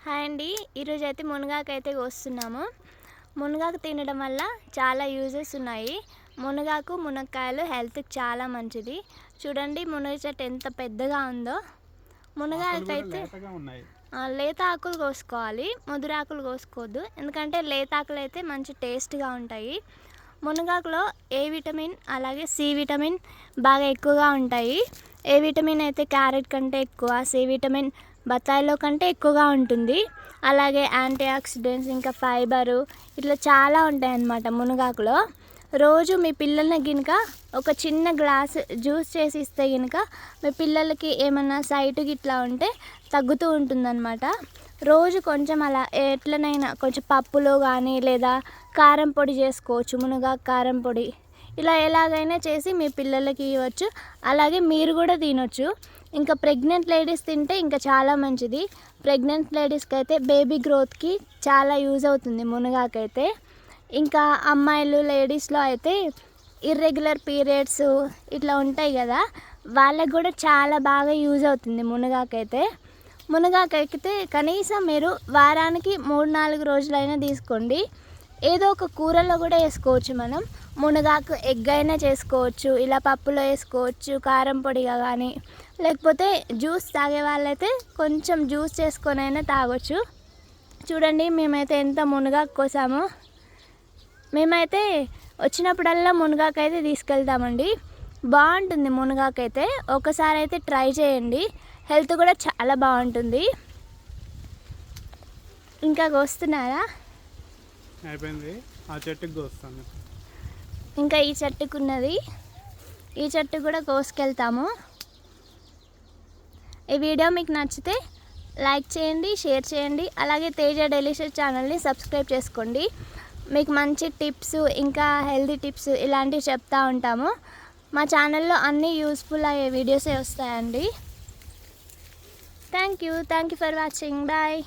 Hi అండి. ఈరోజు అయితే మునగాకు అయితే కోస్తున్నాము. మునగాకు తినడం వల్ల చాలా యూజెస్ ఉన్నాయి. మునగాకు మునక్కాయలు హెల్త్కి చాలా మంచిది. చూడండి మునగ చెట్టు ఎంత పెద్దగా ఉందో. మునగాకైతే లేత ఆకులు కోసుకోవాలి, ముదురాకులు కోసుకోవద్దు. ఎందుకంటే లేత ఆకులు అయితే మంచి టేస్ట్గా ఉంటాయి. మునగాకులో ఏ విటమిన్ అలాగే సి విటమిన్ బాగా ఎక్కువగా ఉంటాయి. ఏ విటమిన్ అయితే క్యారెట్ కంటే ఎక్కువ, సి విటమిన్ బత్తాయిలో కంటే ఎక్కువగా ఉంటుంది. అలాగే యాంటీ ఆక్సిడెంట్స్, ఇంకా ఫైబరు ఇట్లా చాలా ఉంటాయి అన్నమాట మునగాకులో. రోజు మీ పిల్లల్ని గినుక ఒక చిన్న గ్లాస్ జ్యూస్ చేసి ఇస్తే గినుక మీ పిల్లలకి ఏమన్నా సైట్ గిట్లా ఉంటే తగ్గుతూ ఉంటుందన్నమాట. రోజు కొంచెం అలా ఎట్లనైనా కొంచెం పప్పులో కానీ లేదా కారం పొడి చేసుకోవచ్చు, మునగాకు కారం పొడి. ఇలా ఎలాగైనా చేసి మీ పిల్లలకి ఇవ్వచ్చు, అలాగే మీరు కూడా తినొచ్చు. ఇంకా ప్రెగ్నెంట్ లేడీస్ తింటే ఇంకా చాలా మంచిది. ప్రెగ్నెంట్ లేడీస్కి అయితే బేబీ గ్రోత్కి చాలా యూజ్ అవుతుంది మునగాకైతే. ఇంకా అమ్మాయిలు లేడీస్లో అయితే ఇర్రెగ్యులర్ పీరియడ్స్ ఇట్లా ఉంటాయి కదా, వాళ్ళకి కూడా చాలా బాగా యూజ్ అవుతుంది మునగాకైతే. మునగాకైతే కనీసం మీరు వారానికి 3-4 రోజులైనా తీసుకోండి. ఏదో ఒక కూరలో కూడా వేసుకోవచ్చు మనం. మునగాకు ఎగ్ అయినా చేసుకోవచ్చు, ఇలా పప్పులో వేసుకోవచ్చు కారం పొడిగా కానీ, లేకపోతే జ్యూస్ తాగే వాళ్ళైతే కొంచెం జ్యూస్ చేసుకొని అయినా తాగొచ్చు. చూడండి మేమైతే ఎంత మునగాకు కోసామో. మేమైతే వచ్చినప్పుడల్లా మునగాకు అయితే తీసుకెళ్తామండి. బాగుంటుంది మునగాకు అయితే. ఒకసారి అయితే ట్రై చేయండి, హెల్త్ కూడా చాలా బాగుంటుంది. ఇంకా కోస్తున్నారా? అయిపోయింది. ఆ చెట్టుకి కోస్తాను. ఇంకా ఈ చెట్టుకు ఉన్నది, ఈ చెట్టు కూడా కోసుకెళ్తాము. ఈ వీడియో మీకు నచ్చితే లైక్ చేయండి, షేర్ చేయండి. అలాగే తేజ డెలిషియస్ ఛానల్ని సబ్స్క్రైబ్ చేసుకోండి. మీకు మంచి టిప్స్ ఇంకా హెల్తీ టిప్స్ ఇలాంటివి చెప్తూ ఉంటాము. మా ఛానల్లో అన్నీ యూస్ఫుల్ అయ్యే వీడియోసే వస్తాయండి. Thank you for watching. Bye.